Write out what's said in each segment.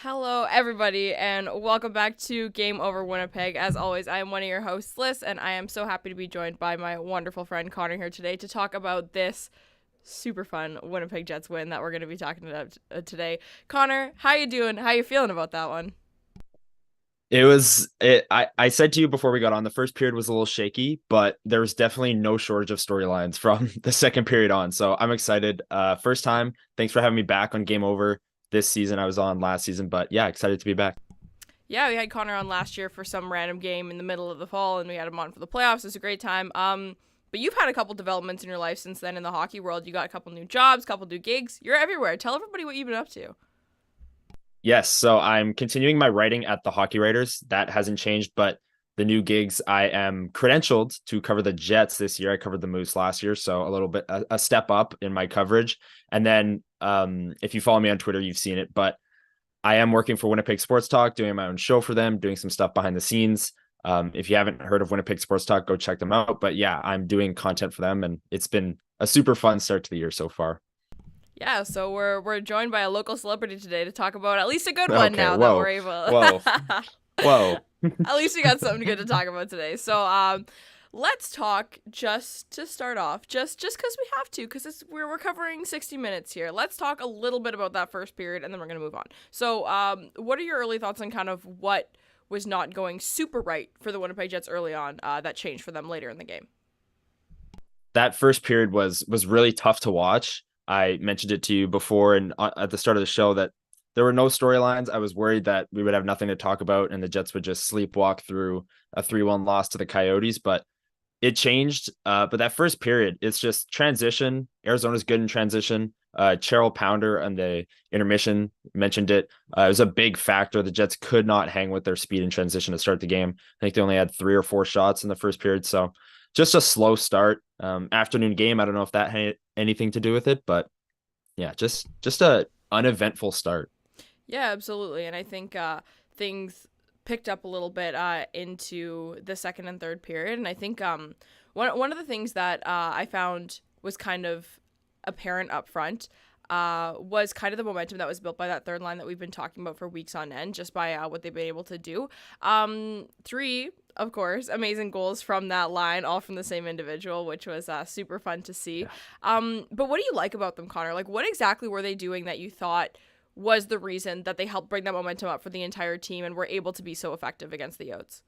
Hello, everybody, and welcome back to Game Over Winnipeg. As always, I am one of your hosts, Liz, and I am so happy to be joined by my wonderful friend Connor here today to talk about this super fun Winnipeg Jets win that we're going to be talking about today. Connor, how you doing? How you feeling about that one? I said to you before we got on, the first period was a little shaky, but there was definitely no shortage of storylines from the second period on. So I'm excited. First time. Thanks for having me back on Game Over this season. I was on last season, but yeah, excited to be back. Yeah, we had Connor on last year for some random game in the middle of the fall, and we had him on for the playoffs. It was a great time. But you've had a couple developments in your life since then in the hockey world. You got a couple new jobs, couple new gigs. You're everywhere. Tell everybody what you've been up to. Yes, so I'm continuing my writing at the Hockey Writers. That hasn't changed, but the new gigs, I am credentialed to cover the Jets this year. I covered the Moose last year, so a little bit a step up in my coverage. And then if you follow me on Twitter, you've seen it, but I am working for Winnipeg Sports Talk, doing my own show for them, doing some stuff behind the scenes. If you haven't heard of Winnipeg Sports Talk, go check them out. But yeah, I'm doing content for them, and it's been a super fun start to the year so far. Yeah, so we're joined by a local celebrity today to talk about at least a good one Okay, now that we're whoa, able. whoa, whoa. At least we got something good to talk about today. So let's talk just to start off, just because we have to, because we're covering 60 minutes here. Let's talk a little bit about that first period, and then we're gonna move on. So what are your early thoughts on kind of what was not going super right for the Winnipeg Jets early on that changed for them later in the game? That first period was really tough to watch. I mentioned it to you before and at the start of the show that there were no storylines. I was worried that we would have nothing to talk about and the Jets would just sleepwalk through a 3-1 loss to the Coyotes, but it changed. But that first period, it's just transition. Arizona's good in transition. Cheryl Pounder on the intermission mentioned it. It was a big factor. The Jets could not hang with their speed in transition to start the game. I think they only had 3 or 4 shots in the first period. So just a slow start. Afternoon game. I don't know if that had anything to do with it, but yeah, just a uneventful start. Yeah, absolutely. And I think things picked up a little bit into the second and third period. And I think one of the things that I found was kind of apparent up front was kind of the momentum that was built by that third line that we've been talking about for weeks on end, just by what they've been able to do. Three, of course, amazing goals from that line, all from the same individual, which was super fun to see. Yeah. But what do you like about them, Connor? Like, what exactly were they doing that you thought was the reason that they helped bring that momentum up for the entire team and were able to be so effective against the Yotes?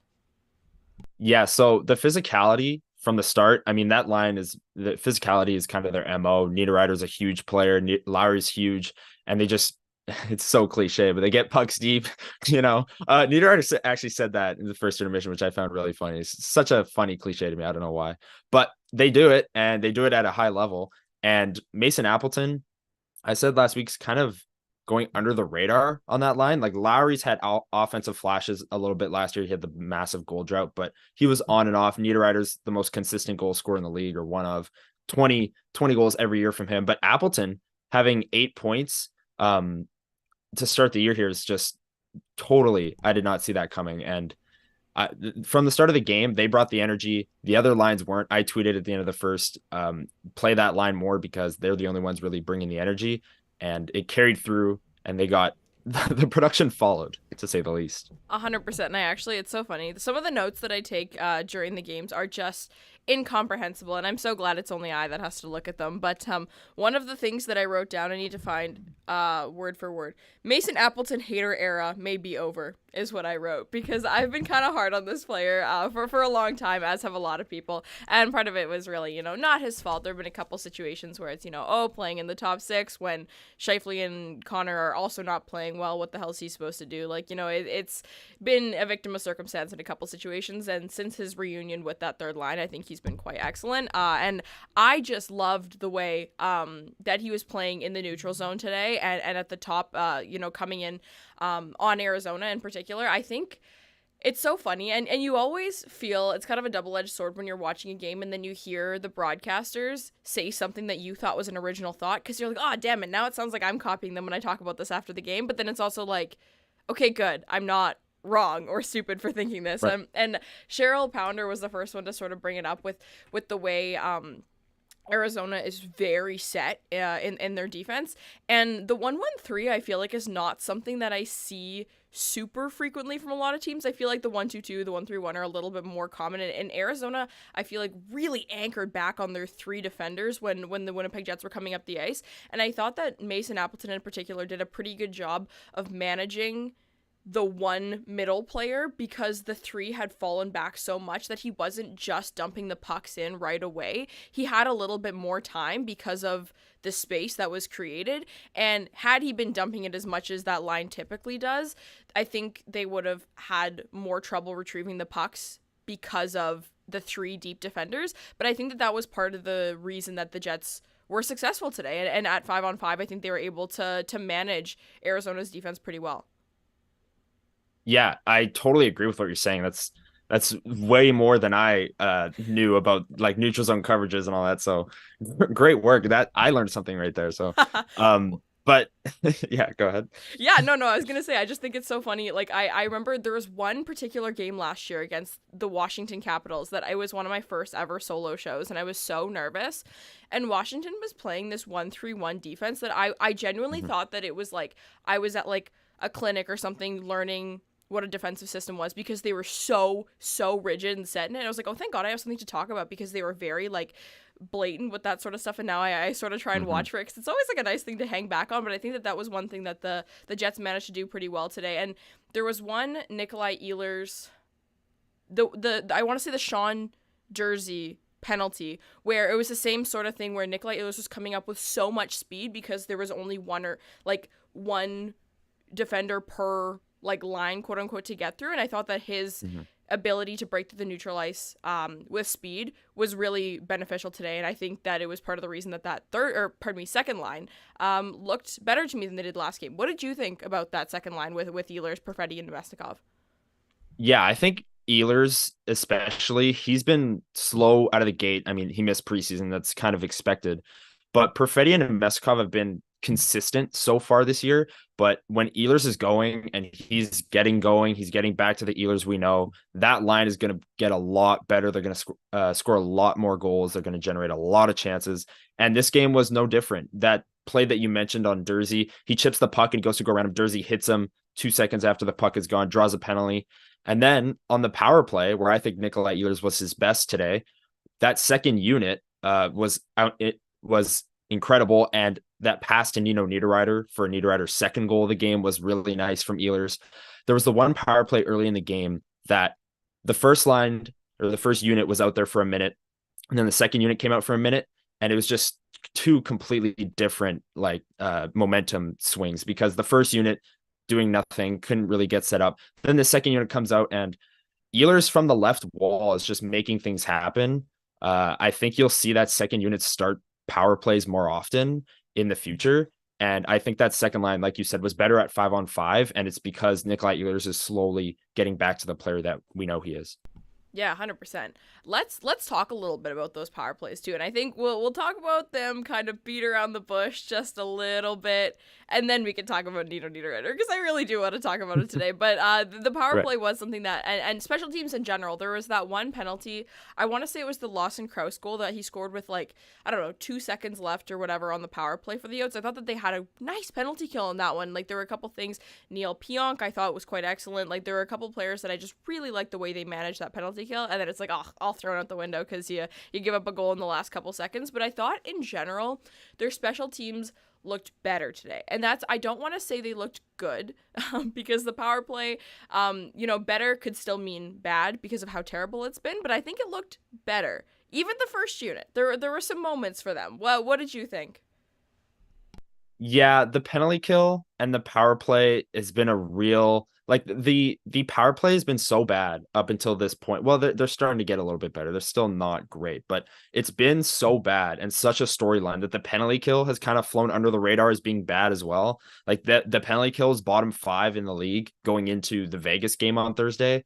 Yeah, so the physicality from the start, I mean, that line is the physicality is kind of their MO. Niederreiter's a huge player, Lowry's huge, and they just it's so cliche, but they get pucks deep, you know. Niederreiter actually said that in the first intermission, which I found really funny. It's such a funny cliche to me. I don't know why, but they do it and they do it at a high level. And Mason Appleton, I said last week's kind of going under the radar on that line. Like Lowry's had offensive flashes a little bit last year. He had the massive goal drought, but he was on and off. Niederreiter's the most consistent goal scorer in the league, or one of 20 goals every year from him. But Appleton having 8 points to start the year here is just totally, I did not see that coming. And from the start of the game, they brought the energy. The other lines weren't. I tweeted at the end of the first, play that line more because they're the only ones really bringing the energy, and it carried through. And they got the production followed, to say the least. 100%. And I actually, it's so funny. Some of the notes that I take during the games are just incomprehensible, and I'm so glad it's only I that has to look at them. But one of the things that I wrote down, I need to find word for word. Mason Appleton hater era may be over, is what I wrote, because I've been kind of hard on this player for a long time, as have a lot of people. And part of it was really, not his fault. There have been a couple situations where it's, playing in the top six when Scheifele and Connor are also not playing well. What the hell is he supposed to do? Like, it's been a victim of circumstance in a couple situations. And since his reunion with that third line, I think he's been quite excellent. And I just loved the way that he was playing in the neutral zone today and at the top, coming in on Arizona in particular. I think it's so funny, and you always feel it's kind of a double-edged sword when you're watching a game and then you hear the broadcasters say something that you thought was an original thought, because you're like, oh, damn it, now it sounds like I'm copying them when I talk about this after the game. But then it's also like, okay, good, I'm not wrong or stupid for thinking this. Right. And Cheryl Pounder was the first one to sort of bring it up with the way Arizona is very set in their defense. And the 1-1-3, I feel like, is not something that I see super frequently from a lot of teams. I feel like the 1-2-2, the 1-3-1 are a little bit more common. And Arizona, I feel like, really anchored back on their three defenders when the Winnipeg Jets were coming up the ice. And I thought that Mason Appleton in particular did a pretty good job of managing the one middle player, because the three had fallen back so much that he wasn't just dumping the pucks in right away. He had a little bit more time because of the space that was created. And had he been dumping it as much as that line typically does, I think they would have had more trouble retrieving the pucks because of the three deep defenders. But I think that that was part of the reason that the Jets were successful today. And at 5-on-5, I think they were able to manage Arizona's defense pretty well. Yeah, I totally agree with what you're saying. That's way more than I knew about like neutral zone coverages and all that. So great work. That I learned something right there. So but yeah, go ahead. Yeah, no, I was gonna say, I just think it's so funny. Like, I remember there was one particular game last year against the Washington Capitals that I was one of my first ever solo shows, and I was so nervous. And Washington was playing this 1-3-1 defense that I genuinely thought that it was like I was at like a clinic or something learning what a defensive system was, because they were so rigid and set in it. I was like, oh, thank God I have something to talk about, because they were very like blatant with that sort of stuff. And now I sort of try and watch for it, because it's always like a nice thing to hang back on. But I think that that was one thing that the Jets managed to do pretty well today. And there was one Nikolai Ehlers, the I want to say the Sean Jersey penalty, where it was the same sort of thing where Nikolai Ehlers was coming up with so much speed because there was only one defender per like line, quote unquote, to get through. And I thought that his ability to break through the neutral ice with speed was really beneficial today. And I think that it was part of the reason that second line looked better to me than they did last game. What did you think about that second line with Ehlers, Perfetti, and Nemestikov? Yeah, I think Ehlers, especially, he's been slow out of the gate. I mean, he missed preseason. That's kind of expected. But Perfetti and Nemestikov have been consistent so far this year. But when Ehlers is going and he's getting going, he's getting back to the Ehlers we know, that line is going to get a lot better. They're going to score a lot more goals. They're going to generate a lot of chances. And this game was no different. That play that you mentioned on Jersey, he chips the puck and goes to go around him. Jersey hits him 2 seconds after the puck is gone, draws a penalty. And then on the power play, where I think Nikolai Ehlers was his best today, that second unit was out. It was incredible. And that pass to Nino Niederreiter for Niederreiter's second goal of the game was really nice from Ehlers. There was the one power play early in the game that the first line or the first unit was out there for a minute, and then the second unit came out for a minute, and it was just two completely different like momentum swings, because the first unit doing nothing, couldn't really get set up. Then the second unit comes out and Ehlers from the left wall is just making things happen. I think you'll see that second unit start power plays more often in the future. And I think that second line, like you said, was better at 5-on-5. And it's because Nikolai Ehlers is slowly getting back to the player that we know he is. Yeah, 100%. Let's talk a little bit about those power plays too, and I think we'll talk about them, kind of beat around the bush just a little bit, and then we can talk about Nino Niederreiter, because I really do want to talk about it today. But the power play was something that, and special teams in general, there was that one penalty. I want to say it was the Lawson Krause goal that he scored with like, I don't know, 2 seconds left or whatever on the power play for the Yotes. I thought that they had a nice penalty kill on that one. Like, there were a couple things. Neil Pionk, I thought, was quite excellent. Like, there were a couple players that I just really liked the way they managed that penalty kill, and then it's like, oh, I'll throw it out the window because you give up a goal in the last couple seconds. But I thought in general their special teams looked better today, and that's, I don't want to say they looked good, because the power play, better could still mean bad because of how terrible it's been, but I think it looked better. Even the first unit, there were some moments for them. Well, what did you think? Yeah, the penalty kill and the power play has been a real, like, the power play has been so bad up until this point. Well, they're starting to get a little bit better. They're still not great, but it's been so bad and such a storyline that the penalty kill has kind of flown under the radar as being bad as well. Like, the penalty kill is bottom 5 in the league going into the Vegas game on Thursday.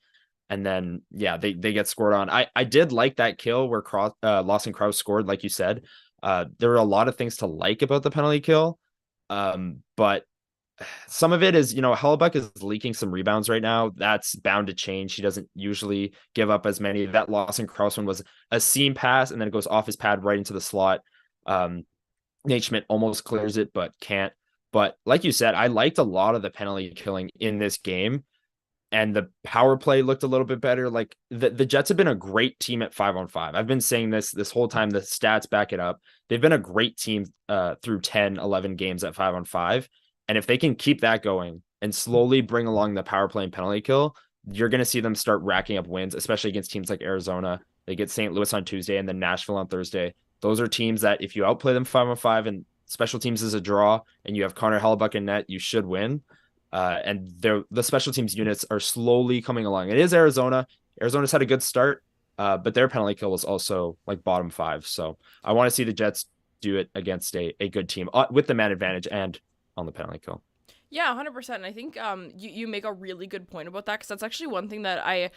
And then, yeah, they get scored on. I did like that kill where Lawson Krause scored, like you said. There were a lot of things to like about the penalty kill. But some of it is, Hellebuck is leaking some rebounds right now. That's bound to change. He doesn't usually give up as many. That Lawson Krause one was a seam pass, and then it goes off his pad right into the slot. Nate Schmidt almost clears it, but can't. But like you said, I liked a lot of the penalty killing in this game, and the power play looked a little bit better. Like the Jets have been a great team at 5-on-5. I've been saying this whole time. The stats back it up. They've been a great team through 10, 11 games at 5-on-5. And if they can keep that going and slowly bring along the power play and penalty kill, you're going to see them start racking up wins, especially against teams like Arizona. They get St. Louis on Tuesday and then Nashville on Thursday. Those are teams that if you outplay them 5-on-5 and special teams is a draw and you have Connor Hrabchak in net, you should win. And the special teams units are slowly coming along. It is Arizona. Arizona's had a good start, but their penalty kill was also like bottom 5. So I want to see the Jets do it against a good team with the man advantage and on the penalty kill. Yeah, 100%. I think you make a really good point about that, because that's actually one thing that I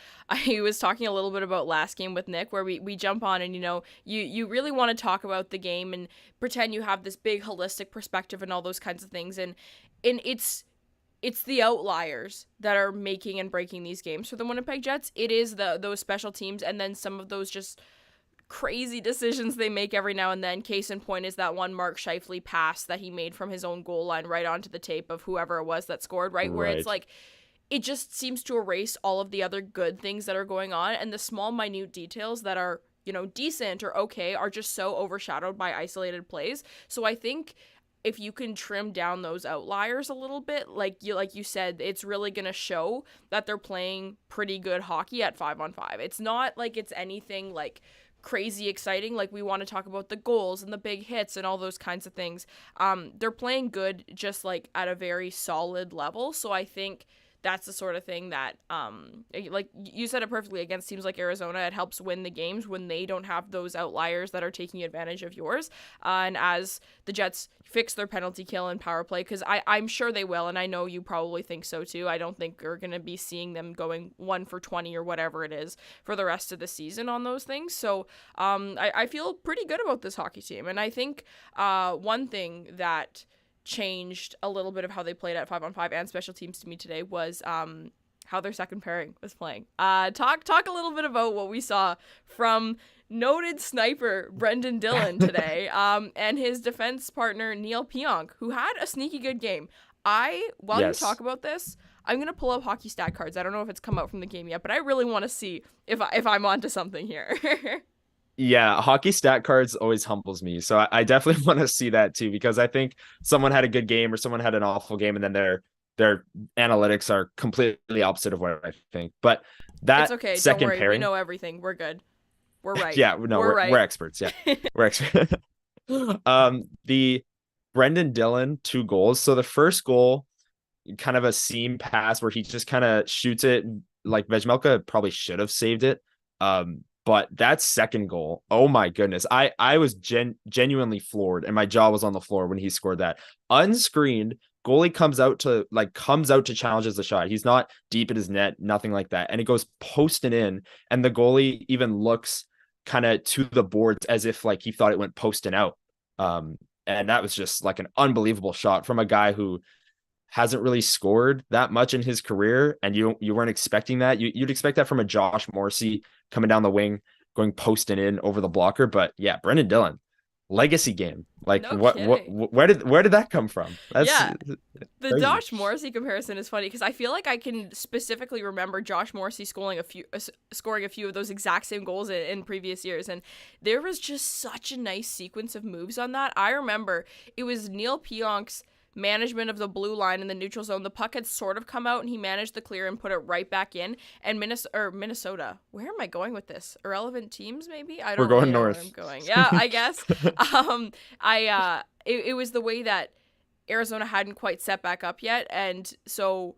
was talking a little bit about last game with Nick, where we jump on and, you really want to talk about the game and pretend you have this big holistic perspective and all those kinds of things. And it's the outliers that are making and breaking these games for the Winnipeg Jets. It is those special teams and then some of those just crazy decisions they make every now and then. Case in point is that one Mark Scheifele pass that he made from his own goal line right onto the tape of whoever it was that scored, right? Where it's like, it just seems to erase all of the other good things that are going on, and the small, minute details that are, decent or okay are just so overshadowed by isolated plays. So I think if you can trim down those outliers a little bit, like you said, it's really going to show that they're playing pretty good hockey at 5-on-5. It's not like it's anything like crazy exciting. Like, we want to talk about the goals and the big hits and all those kinds of things. They're playing good, just like at a very solid level. So I think that's the sort of thing that, like you said it perfectly, against teams like Arizona, it helps win the games when they don't have those outliers that are taking advantage of yours. And as the Jets fix their penalty kill and power play, because I'm sure they will, and I know you probably think so too. I don't think we're going to be seeing them going 1 for 20 or whatever it is for the rest of the season on those things. So I feel pretty good about this hockey team. And I think one thing that changed a little bit of how they played at 5-on-5 and special teams to me today was how their second pairing was playing. Talk a little bit about what we saw from noted sniper Brendan Dillon today, and his defense partner Neil Pionk, who had a sneaky good game. While you talk about this, I'm gonna pull up hockey stat cards. I don't know if it's come out from the game yet, but I really want to see if I'm onto something here. Yeah, hockey stat cards always humbles me. So I definitely want to see that too, because I think someone had a good game or someone had an awful game, and then their analytics are completely opposite of what I think. But that it's okay. second Don't worry. pairing, We know everything. We're good. We're right. Yeah, no, we're right. we're experts. Yeah, we're experts. The Brendan Dillon 2 goals. So the first goal, kind of a seam pass where he just kind of shoots it. Like Vejmelka probably should have saved it. But that second goal, oh my goodness, I was genuinely floored, and my jaw was on the floor when he scored that. Unscreened, goalie comes out to challenges the shot. He's not deep in his net, nothing like that, and it goes posting in, and the goalie even looks kind of to the boards as if like he thought it went posting out. And that was just like an unbelievable shot from a guy who hasn't really scored that much in his career, and you weren't expecting that. You'd expect that from a Josh Morrissey coming down the wing, going posting in over the blocker. But yeah, Brendan Dillon, legacy game. Like, no what where did that come from? That's the crazy. Josh Morrissey comparison is funny, because I feel like I can specifically remember Josh Morrissey scoring a few of those exact same goals in previous years, and there was just such a nice sequence of moves on that. I remember it was Neil Pionk's management of the blue line in the neutral zone. The puck had sort of come out, and he managed to clear and put it right back in. And Minnesota. Where am I going with this? Irrelevant teams, maybe? I don't We're going really know north. where I'm going. Yeah, I guess. It was the way that Arizona hadn't quite set back up yet, and so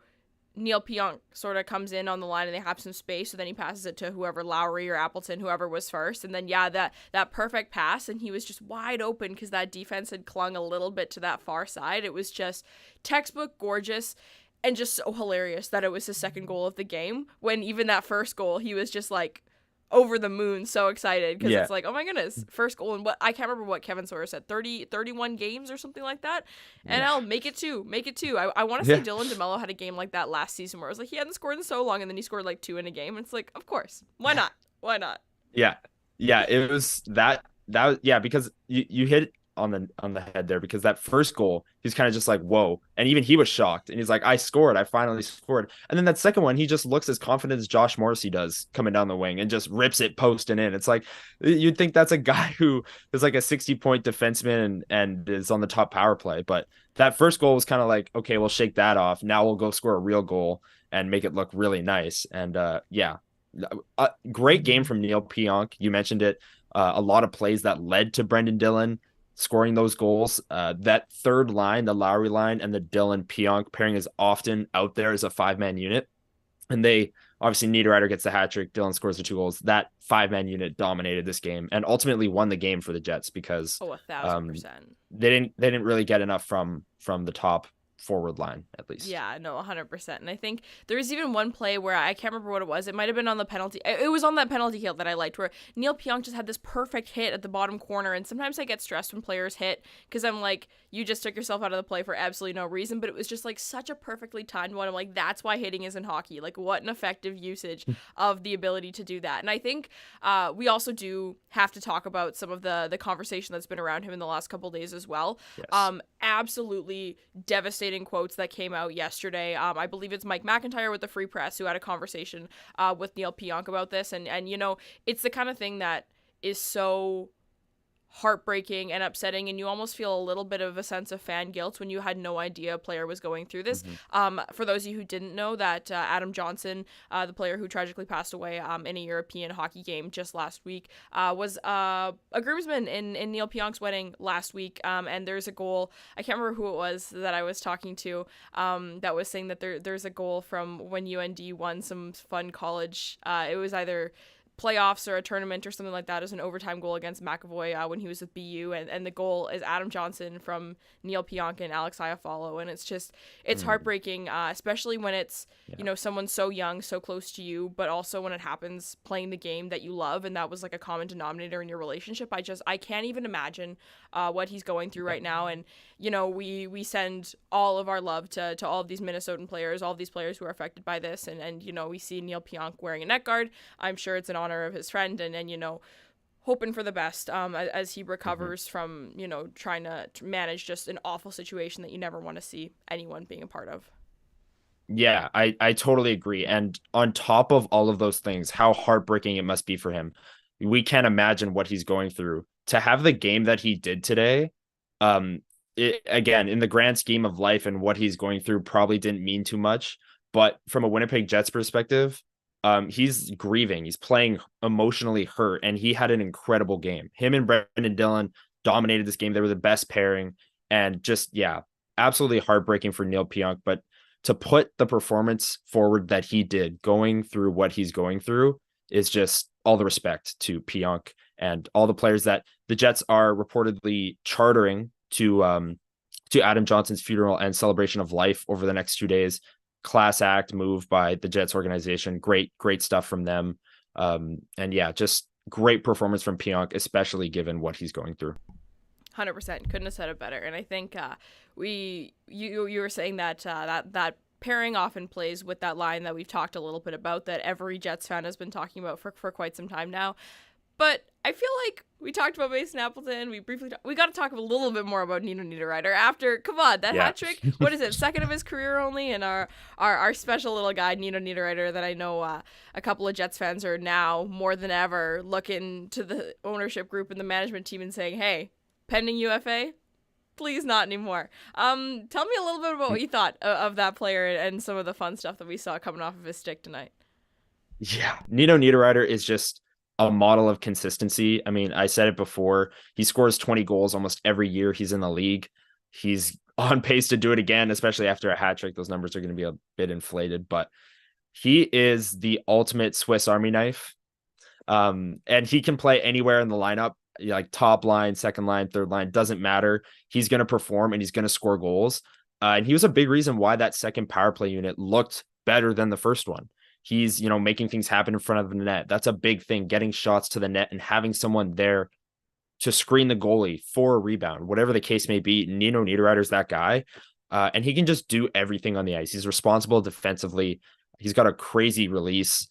Neil Pionk sort of comes in on the line and they have some space, so then he passes it to whoever, Lowry or Appleton, whoever was first, and then that perfect pass, and he was just wide open because that defense had clung a little bit to that far side. It was just textbook gorgeous, and just so hilarious that it was his second goal of the game, when even that first goal he was just like over the moon, so excited, because it's like, oh my goodness, first goal in what, I can't remember what Kevin Sawyer said, 31 games or something like that, and I'll make it two. I want to say Dylan DeMello had a game like that last season where it was like he hadn't scored in so long, and then he scored like 2 in a game, and it's like, of course, why not Yeah, it was that yeah, because you hit on the head there, because that first goal, he's kind of just like, whoa. And even he was shocked. And he's like, I scored. I finally scored. And then that second one, he just looks as confident as Josh Morrissey does coming down the wing and just rips it post and in. It's like, you'd think that's a guy who is like a 60-point defenseman and is on the top power play. But that first goal was kind of like, okay, we'll shake that off. Now we'll go score a real goal and make it look really nice. And yeah, a great game from Neil Pionk. You mentioned it. A lot of plays that led to Brendan Dillon scoring those goals. That third line, the Lowry line and the Dillon Pionk pairing, is often out there as a 5-man unit. And they obviously, Niederreiter gets the hat trick, Dillon scores the 2 goals. That 5-man unit dominated this game and ultimately won the game for the Jets, because 1,000%. They didn't really get enough from the top forward line, at least. Yeah, no, 100%. And I think there was even one play where I can't remember what it was. It might have been on the penalty. It was on that penalty kill that I liked, where Neil Pionk just had this perfect hit at the bottom corner. And sometimes I get stressed when players hit, because I'm like, you just took yourself out of the play for absolutely no reason. But it was just like such a perfectly timed one. I'm like, that's why hitting is in hockey. Like, what an effective usage of the ability to do that. And I think we also do have to talk about some of the conversation that's been around him in the last couple of days as well. Yes. Absolutely devastating quotes that came out yesterday. I believe it's Mike McIntyre with the Free Press who had a conversation with Neil Pionk about this. And, you know, it's the kind of thing that is so heartbreaking and upsetting, and you almost feel a little bit of a sense of fan guilt when you had no idea a player was going through this. For those of you who didn't know, that Adam Johnson, the player who tragically passed away in a European hockey game just last week, was a groomsman in Neil Pionk's wedding last week, and there's a goal, I can't remember who it was that I was talking to, that was saying that there's a goal from when UND won some fun college, it was either playoffs or a tournament or something like that, as an overtime goal against McAvoy when he was with BU, and the goal is Adam Johnson from Neil Pionk and Alex Iafallo, and it's heartbreaking, especially when it's you know, someone so young, so close to you, but also when it happens playing the game that you love, and that was like a common denominator in your relationship. I can't even imagine what he's going through right now. And you know, we send all of our love to all of these Minnesotan players, all of these players who are affected by this, and you know, we see Neil Pionk wearing a neck guard. I'm sure it's an honor of his friend, and you know, hoping for the best as he recovers from, you know, trying to manage just an awful situation that you never want to see anyone being a part of. Yeah, I totally agree. And on top of all of those things, how heartbreaking it must be for him. We can't imagine what he's going through. To have the game that he did today, again, in the grand scheme of life and what he's going through, probably didn't mean too much. But from a Winnipeg Jets perspective, he's grieving. He's playing emotionally hurt, and he had an incredible game. Him and Brendan Dillon dominated this game. They were the best pairing, and just, yeah, absolutely heartbreaking for Neil Pionk. But to put the performance forward that he did, going through what he's going through, is just all the respect to Pionk and all the players that the Jets are reportedly chartering to Adam Johnson's funeral and celebration of life over the next 2 days. Class act move by the Jets organization. Great stuff from them. And yeah, just great performance from Pionk, especially given what he's going through. 100%. Couldn't have said it better. And I think you were saying that that pairing often plays with that line that we've talked a little bit about, that every Jets fan has been talking about for quite some time now. But I feel like we talked about Mason Appleton. We got to talk a little bit more about Nino Niederreiter after. Come on, that hat trick. What is it? Second of his career only, and our special little guy Nino Niederreiter, that I know a couple of Jets fans are now more than ever looking to the ownership group and the management team and saying, "Hey, pending UFA, please not anymore." Tell me a little bit about what you thought of that player and some of the fun stuff that we saw coming off of his stick tonight. Yeah, Nino Niederreiter is just a model of consistency. I mean, I said it before, he scores 20 goals almost every year he's in the league. He's on pace to do it again, especially after a hat trick. Those numbers are going to be a bit inflated, but he is the ultimate Swiss Army knife. And he can play anywhere in the lineup, like top line, second line, third line, doesn't matter. He's going to perform and he's going to score goals. And he was a big reason why that second power play unit looked better than the first one. He's, you know, making things happen in front of the net. That's a big thing, getting shots to the net and having someone there to screen the goalie for a rebound, whatever the case may be. Nino Niederreiter's that guy. And he can just do everything on the ice. He's responsible defensively. He's got a crazy release.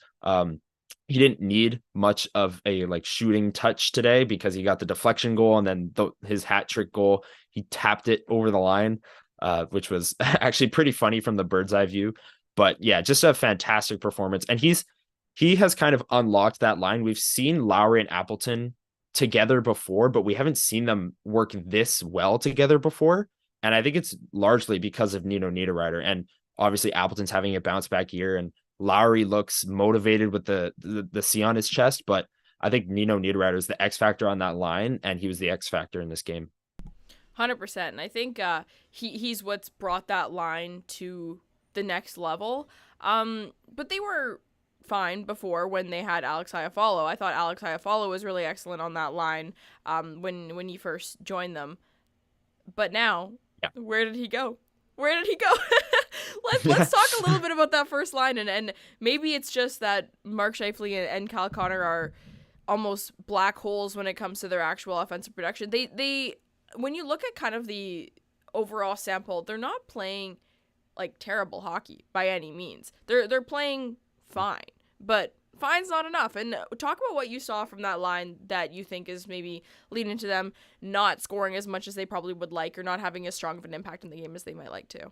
he didn't need much of a like shooting touch today because he got the deflection goal and then his hat trick goal. He tapped it over the line, which was actually pretty funny from the bird's eye view. But yeah, just a fantastic performance. And he has kind of unlocked that line. We've seen Lowry and Appleton together before, but we haven't seen them work this well together before. And I think it's largely because of Nino Niederreiter. And obviously Appleton's having a bounce back year, and Lowry looks motivated with the C on his chest, but I think Nino Niederreiter is the X factor on that line, and he was the X factor in this game. 100%. And I think he's what's brought that line to the next level. But they were fine before when they had Alex Iafallo. I thought Alex Iafallo was really excellent on that line when he first joined them. But now, yeah. Where did he go? Where did he go? Let's talk a little bit about that first line, and maybe it's just that Mark Scheifele and Kyle Connor are almost black holes when it comes to their actual offensive production. They when you look at kind of the overall sample, they're not playing like terrible hockey by any means. They're playing fine, but fine's not enough. And talk about what you saw from that line that you think is maybe leading to them not scoring as much as they probably would like, or not having as strong of an impact in the game as they might like to.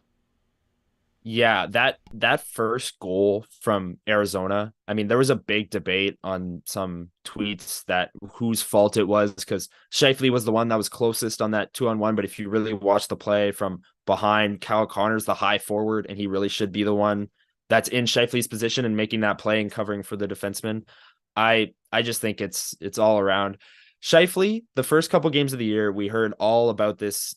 Yeah, that first goal from Arizona, I mean, there was a big debate on some tweets that whose fault it was, because Scheifele was the one that was closest on that 2-on-1. But if you really watch the play from behind, Kyle Connor's the high forward, and he really should be the one that's in Scheifele's position and making that play and covering for the defenseman. I just think it's all around. Scheifele, the first couple games of the year, we heard all about this,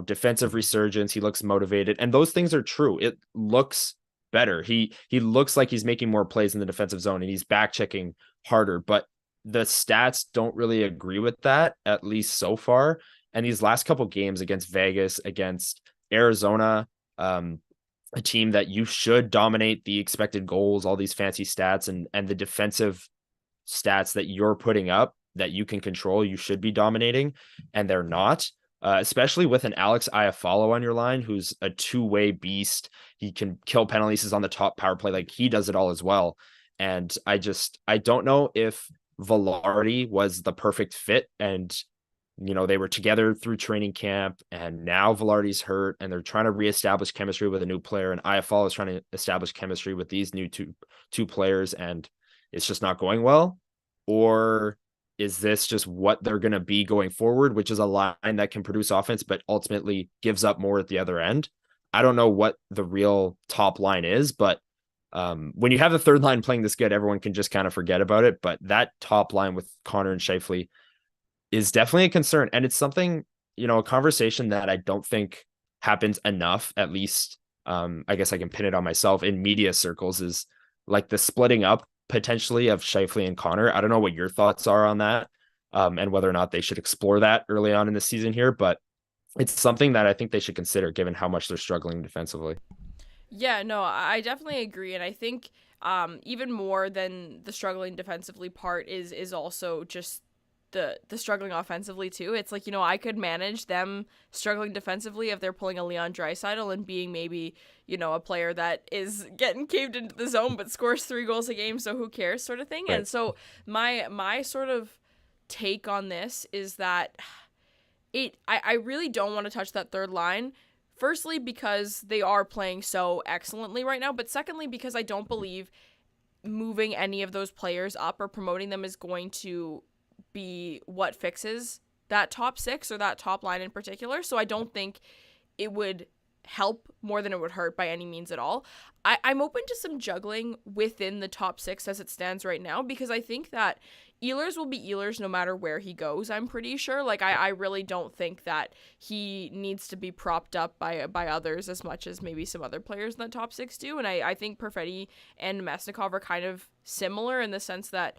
defensive resurgence. He looks motivated, and those things are true. It looks better. He looks like he's making more plays in the defensive zone, and he's back checking harder, but the stats don't really agree with that, at least so far. And these last couple games against Vegas, against Arizona, a team that you should dominate the expected goals, all these fancy stats, and the defensive stats that you're putting up that you can control, you should be dominating, and they're not. Especially with an Alex Iafallo on your line, who's a two-way beast. He can kill penalties, is on the top power play. Like, he does it all as well. And I don't know if Vilardi was the perfect fit, and they were together through training camp, and now Vilardi's hurt, and they're trying to reestablish chemistry with a new player, and Iafallo is trying to establish chemistry with these new two players, and it's just not going well. Or is this just what they're going to be going forward, which is a line that can produce offense, but ultimately gives up more at the other end? I don't know what the real top line is, but when you have the third line playing this good, everyone can just kind of forget about it. But that top line with Connor and Scheifele is definitely a concern. And it's something, a conversation that I don't think happens enough, at least I guess I can pin it on myself in media circles, is like the splitting up potentially of Scheifele and Connor. I don't know what your thoughts are on that, and whether or not they should explore that early on in the season here, but it's something that I think they should consider given how much they're struggling defensively. Yeah, no, I definitely agree. And I think even more than the struggling defensively part is also just the struggling offensively too. It's like, I could manage them struggling defensively if they're pulling a Leon Draisaitl and being maybe, a player that is getting caved into the zone but scores 3 goals a game, so who cares, sort of thing. Right. And so my sort of take on this is that I really don't want to touch that third line. Firstly, because they are playing so excellently right now, but secondly, because I don't believe moving any of those players up or promoting them is going to be what fixes that top 6 or that top line in particular. So I don't think it would help more than it would hurt by any means at all. I'm open to some juggling within the top 6 as it stands right now, because I think that Ehlers will be Ehlers no matter where he goes, I'm pretty sure. Like, I really don't think that he needs to be propped up by others as much as maybe some other players in the top 6 do. And I think Perfetti and Mesnikov are kind of similar in the sense that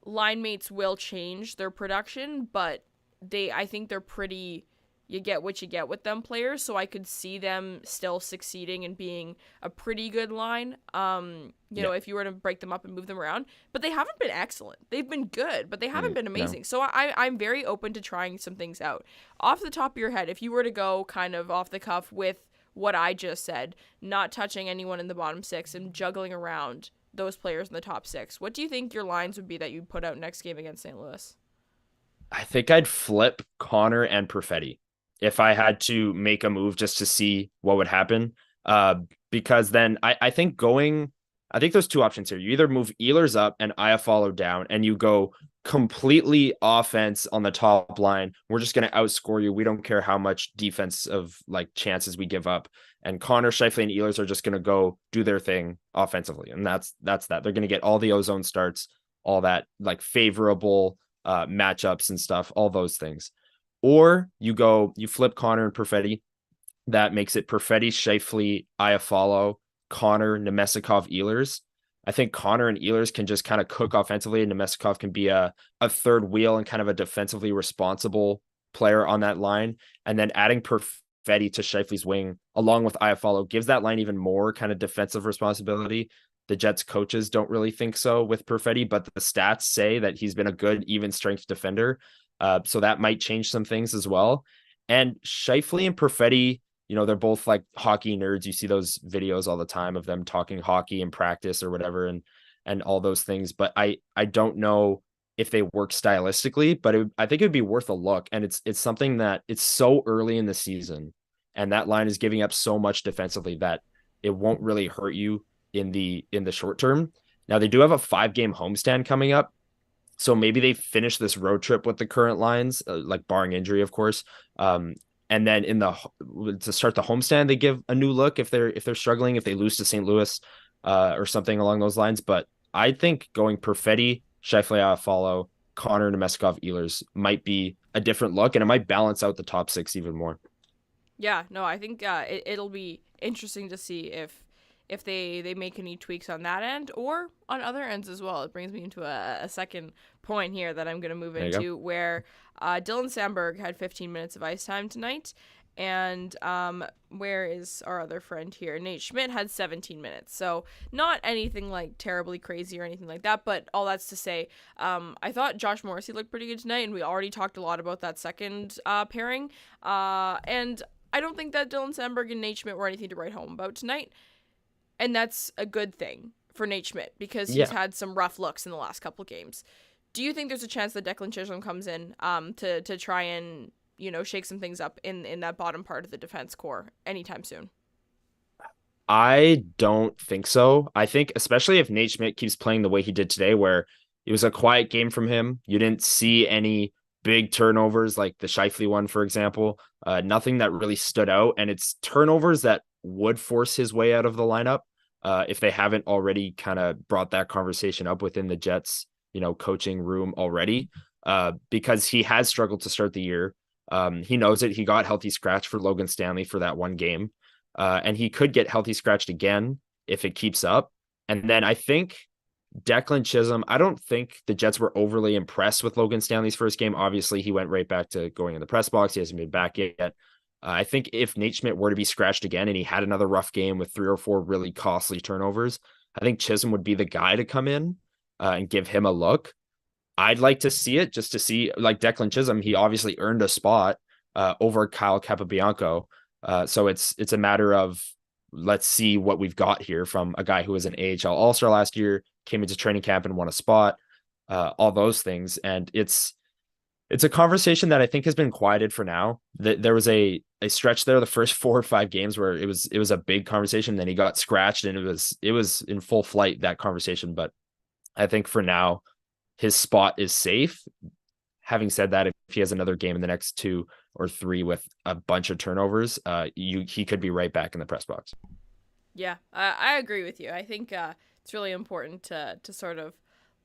line mates will change their production, but I think they're pretty, you get what you get with them players. So I could see them still succeeding and being a pretty good line, if you were to break them up and move them around. But they haven't been excellent. They've been good, but they haven't been amazing. No. So I'm very open to trying some things out. Off the top of your head, if you were to go kind of off the cuff with what I just said, not touching anyone in the bottom 6 and juggling around those players in the top 6. What do you think your lines would be that you'd put out next game against St. Louis? I think I'd flip Connor and Perfetti if I had to make a move just to see what would happen. Because then I think I think there's two options here. You either move Ehlers up and Iafallo down, and you go completely offense on the top line. We're just going to outscore you. We don't care how much defensive like chances we give up. And Connor, Scheifele, and Ehlers are just going to go do their thing offensively, and that's that. They're going to get all the ozone starts, all that like favorable matchups and stuff, all those things. Or you flip Connor and Perfetti. That makes it Perfetti, Scheifele, Iafallo, Connor, Nemestikov, Ehlers. I think Connor and Ehlers can just kind of cook offensively, and Nemestikov can be a third wheel and kind of a defensively responsible player on that line. And then adding Perfetti to Scheifele's wing along with Iafallo gives that line even more kind of defensive responsibility. The Jets coaches don't really think so with Perfetti, but the stats say that he's been a good even strength defender. So that might change some things as well. And Scheifele and Perfetti, they're both like hockey nerds. You see those videos all the time of them talking hockey in practice or whatever, and all those things. But I don't know if they work stylistically, but I think it'd be worth a look. And it's something that it's so early in the season, and that line is giving up so much defensively that it won't really hurt you in the short term. Now they do have a 5-game homestand coming up, so maybe they finish this road trip with the current lines, like barring injury, of course. And then to start the homestand, they give a new look if they're struggling, if they lose to St. Louis, or something along those lines. But I think going Perfetti, Scheifele, Iafallo, Connor, Nemestikov, Ehlers might be a different look, and it might balance out the top 6 even more. Yeah, no, I think it'll be interesting to see if they make any tweaks on that end or on other ends as well. It brings me into a second point here that I'm going to move into, where Dylan Samberg had 15 minutes of ice time tonight. And where is our other friend here? Nate Schmidt had 17 minutes. So not anything like terribly crazy or anything like that. But all that's to say, I thought Josh Morrissey looked pretty good tonight. And we already talked a lot about that second pairing. And I don't think that Dylan Samberg and Nate Schmidt were anything to write home about tonight. And that's a good thing for Nate Schmidt because he's had some rough looks in the last couple of games. Do you think there's a chance that Declan Chisholm comes in to try and, shake some things up in that bottom part of the defense core anytime soon? I don't think so. I think especially if Nate Schmidt keeps playing the way he did today, where it was a quiet game from him. You didn't see any big turnovers like the Scheifele one, for example. Nothing that really stood out. And it's turnovers that would force his way out of the lineup. If they haven't already kind of brought that conversation up within the Jets, coaching room already, because he has struggled to start the year. He knows it. He got healthy scratch for Logan Stanley for that one game. And he could get healthy scratched again if it keeps up. And then I think Declan Chisholm, I don't think the Jets were overly impressed with Logan Stanley's first game. Obviously, he went right back to going in the press box. He hasn't been back yet. I think if Nate Schmidt were to be scratched again and he had another rough game with 3 or 4 really costly turnovers, I think Chisholm would be the guy to come in and give him a look. I'd like to see it just to see, like Declan Chisholm, he obviously earned a spot over Kyle Capobianco. So it's a matter of let's see what we've got here from a guy who was an AHL All-Star last year, came into training camp and won a spot, all those things. And it's a conversation that I think has been quieted for now. There was a stretch there, the first 4 or 5 games where it was a big conversation. Then he got scratched and it was in full flight, that conversation. But I think for now, his spot is safe. Having said that, if he has another game in the next 2 or 3 with a bunch of turnovers, he could be right back in the press box. Yeah, I agree with you. I think it's really important to sort of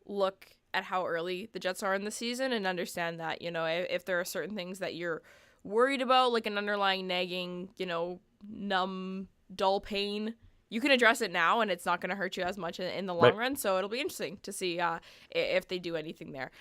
look at how early the Jets are in the season and understand that, if there are certain things that you're worried about, like an underlying nagging, numb, dull pain, you can address it now and it's not going to hurt you as much in the long run. So it'll be interesting to see if they do anything there.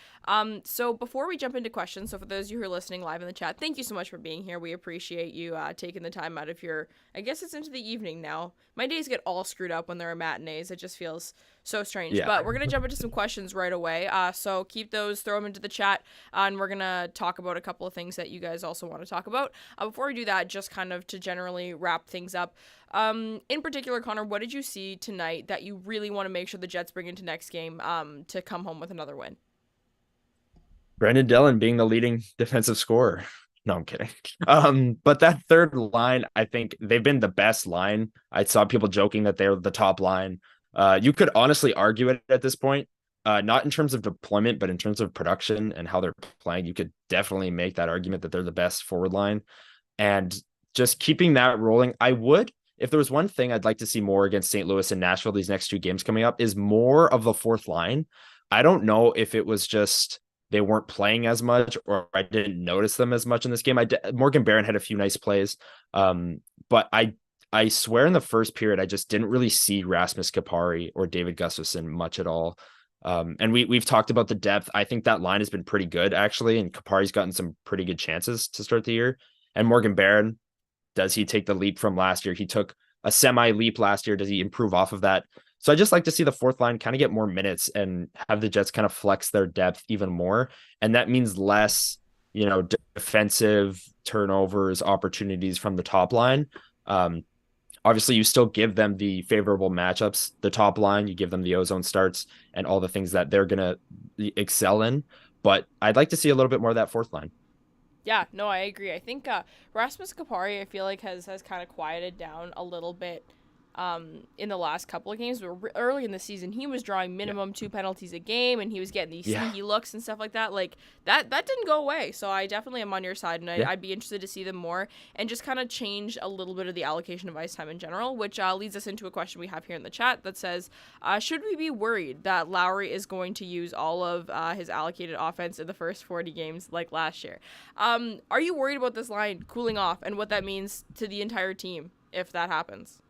So before we jump into questions, so for those of you who are listening live in the chat, thank you so much for being here. We appreciate you taking the time out of your, I guess it's into the evening now. My days get all screwed up when there are matinees. It just feels so strange. Yeah. But we're gonna jump into some questions right away. So keep those, throw them into the chat, and we're gonna talk about a couple of things that you guys also want to talk about. Before we do that, just kind of to generally wrap things up. In particular, Connor, what did you see tonight that you really want to make sure the Jets bring into next game to come home with another win? Brandon Dillon being the leading defensive scorer. No, I'm kidding. But that third line, I think they've been the best line. I saw people joking that they're the top line. You could honestly argue it at this point, not in terms of deployment, but in terms of production and how they're playing. You could definitely make that argument that they're the best forward line. And just keeping that rolling, I would, if there was one thing I'd like to see more against St. Louis and Nashville, these next two games coming up, is more of the fourth line. I don't know if it was just they weren't playing as much or I didn't notice them as much in this game. Morgan Barron had a few nice plays. But I swear in the first period, I just didn't really see Rasmus Kapari or David Gustafsson much at all. And we've talked about the depth. I think that line has been pretty good actually. And Kapari's gotten some pretty good chances to start the year. And Morgan Barron, does he take the leap from last year? He took a semi leap last year. Does he improve off of that? So I just like to see the fourth line kind of get more minutes and have the Jets kind of flex their depth even more. And that means less, defensive turnovers, opportunities from the top line. Obviously, you still give them the favorable matchups, the top line, you give them the ozone starts and all the things that they're going to excel in. But I'd like to see a little bit more of that fourth line. Yeah, no, I agree. I think Rasmus Kapari, I feel like has kind of quieted down a little bit in the last couple of games. But early in the season, he was drawing minimum 2 penalties a game, and he was getting these sneaky looks and stuff like that. Like that didn't go away. So I definitely am on your side, and I'd be interested to see them more and just kind of change a little bit of the allocation of ice time in general, which leads us into a question we have here in the chat that says, should we be worried that Lowry is going to use all of his allocated offense in the first 40 games like last year? Are you worried about this line cooling off and what that means to the entire team if that happens?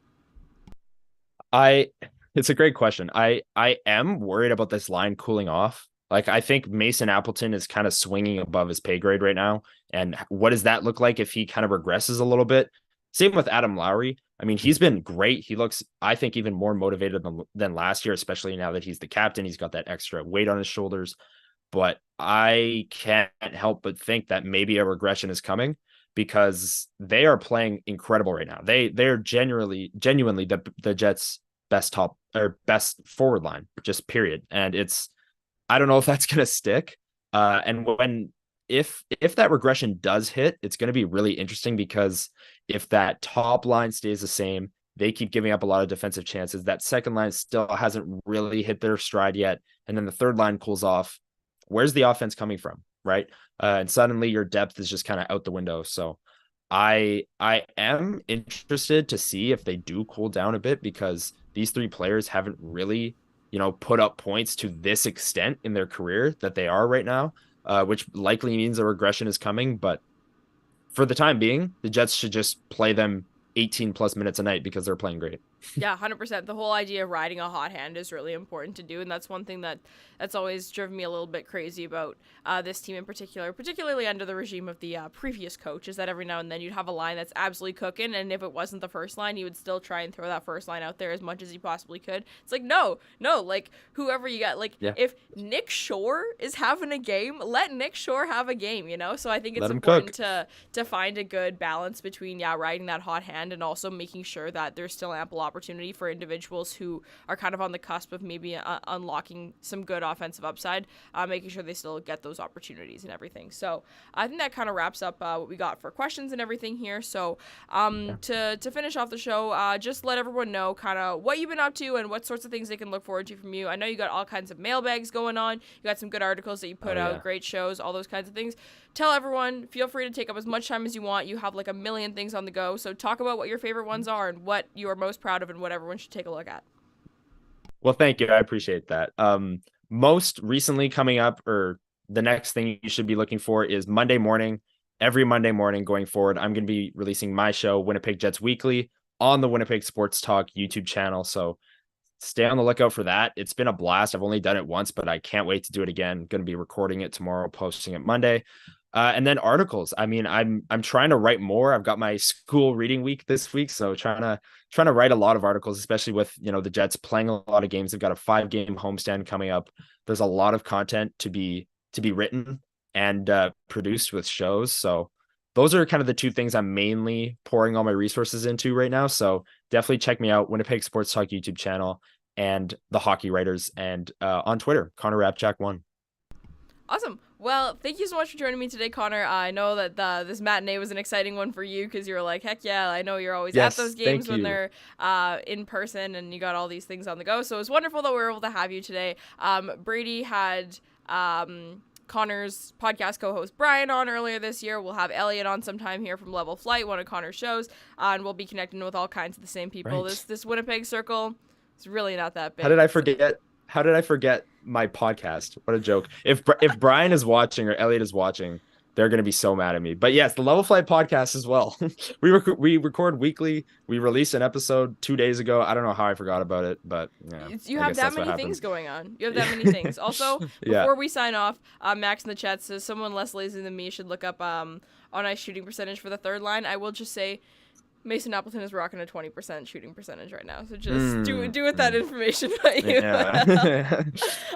It's a great question. I am worried about this line cooling off. Like, I think Mason Appleton is kind of swinging above his pay grade right now. And what does that look like if he kind of regresses a little bit? Same with Adam Lowry. I mean, he's been great. He looks, I think, even more motivated than last year, especially now that he's the captain. He's got that extra weight on his shoulders. But I can't help but think that maybe a regression is coming because they are playing incredible right now. They're genuinely the Jets' best forward line, just period. And I don't know if that's gonna stick. And if that regression does hit, it's gonna be really interesting because if that top line stays the same, they keep giving up a lot of defensive chances. That second line still hasn't really hit their stride yet, and then the third line cools off. Where's the offense coming from, right? And suddenly your depth is just kind of out the window. So I am interested to see if they do cool down a bit because these three players haven't really, put up points to this extent in their career that they are right now, which likely means a regression is coming. But for the time being, the Jets should just play them 18 plus minutes a night because they're playing great. Yeah, 100%. The whole idea of riding a hot hand is really important to do, and that's one thing that's always driven me a little bit crazy about this team in particular, particularly under the regime of the previous coach, is that every now and then you'd have a line that's absolutely cooking, and if it wasn't the first line, you would still try and throw that first line out there as much as you possibly could. It's like, no, like, whoever you got, if Nick Shore is having a game, let Nick Shore have a game, So I think it's important to find a good balance between, riding that hot hand and also making sure that there's still ample opportunity for individuals who are kind of on the cusp of maybe unlocking some good offensive upside, making sure they still get those opportunities and everything. So I think that kind of wraps up what we got for questions and everything here. So to finish off the show, just let everyone know kind of what you've been up to and what sorts of things they can look forward to from you. I know you got all kinds of mailbags going on. You got some good articles that you put out, great shows, all those kinds of things. Tell everyone, feel free to take up as much time as you want. You have like a million things on the go. So talk about what your favorite ones are and what you are most proud of and what everyone should take a look at. Well, thank you. I appreciate that. Most recently coming up, or the next thing you should be looking for, is Monday morning. Every Monday morning going forward, I'm going to be releasing my show, Winnipeg Jets Weekly, on the Winnipeg Sports Talk YouTube channel. So stay on the lookout for that. It's been a blast. I've only done it once, but I can't wait to do it again. Going to be recording it tomorrow, posting it Monday. And then articles. I mean, I'm trying to write more. I've got my school reading week this week, so trying to write a lot of articles, especially with, the Jets playing a lot of games. They've got a 5-game homestand coming up. There's a lot of content to be written and produced with shows. So those are kind of the two things I'm mainly pouring all my resources into right now. So definitely check me out, Winnipeg Sports Talk YouTube channel and the Hockey Writers, and on Twitter, Connor Hrabchak 1. Awesome. Well, thank you so much for joining me today, Connor. I know that this matinee was an exciting one for you because you were like, heck yeah, I know you're always at those games when they're in person and you got all these things on the go. So it was wonderful that we were able to have you today. Brady had Connor's podcast co-host Brian on earlier this year. We'll have Elliot on sometime here from Level Flight, one of Connor's shows, and we'll be connecting with all kinds of the same people. Right. This Winnipeg circle, it's really not that big. How did I forget my podcast? What a joke. If Brian is watching or Elliot is watching, they're going to be so mad at me. But yes, the Level Flight podcast as well. We record weekly. We released an episode 2 days ago. I don't know how I forgot about it, but you have that many things going on. You have that many things. Also, before we sign off, Max in the chat says someone less lazy than me should look up on ice shooting percentage for the third line. I will just say Mason Appleton is rocking a 20% shooting percentage right now. So just do with that information what you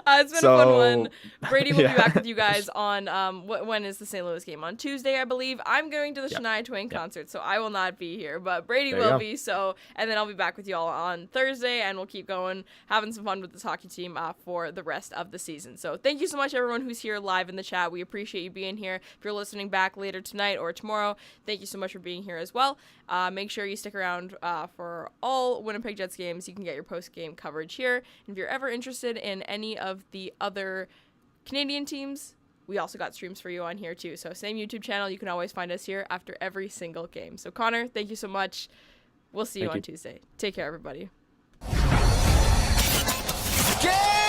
it's been a fun one. Brady will be back with you guys on when is the St. Louis game? On Tuesday, I believe. I'm going to the Shania Twain concert, so I will not be here, but Brady will be. So, and then I'll be back with you all on Thursday, and we'll keep going, having some fun with this hockey team for the rest of the season. So thank you so much, everyone who's here live in the chat. We appreciate you being here. If you're listening back later tonight or tomorrow, thank you so much for being here as well. Make sure you stick around for all Winnipeg Jets games. You can get your post-game coverage here. And if you're ever interested in any of the other Canadian teams, we also got streams for you on here too. So same YouTube channel. You can always find us here after every single game. So Connor, thank you so much. We'll see you on Tuesday. Take care, everybody. Game!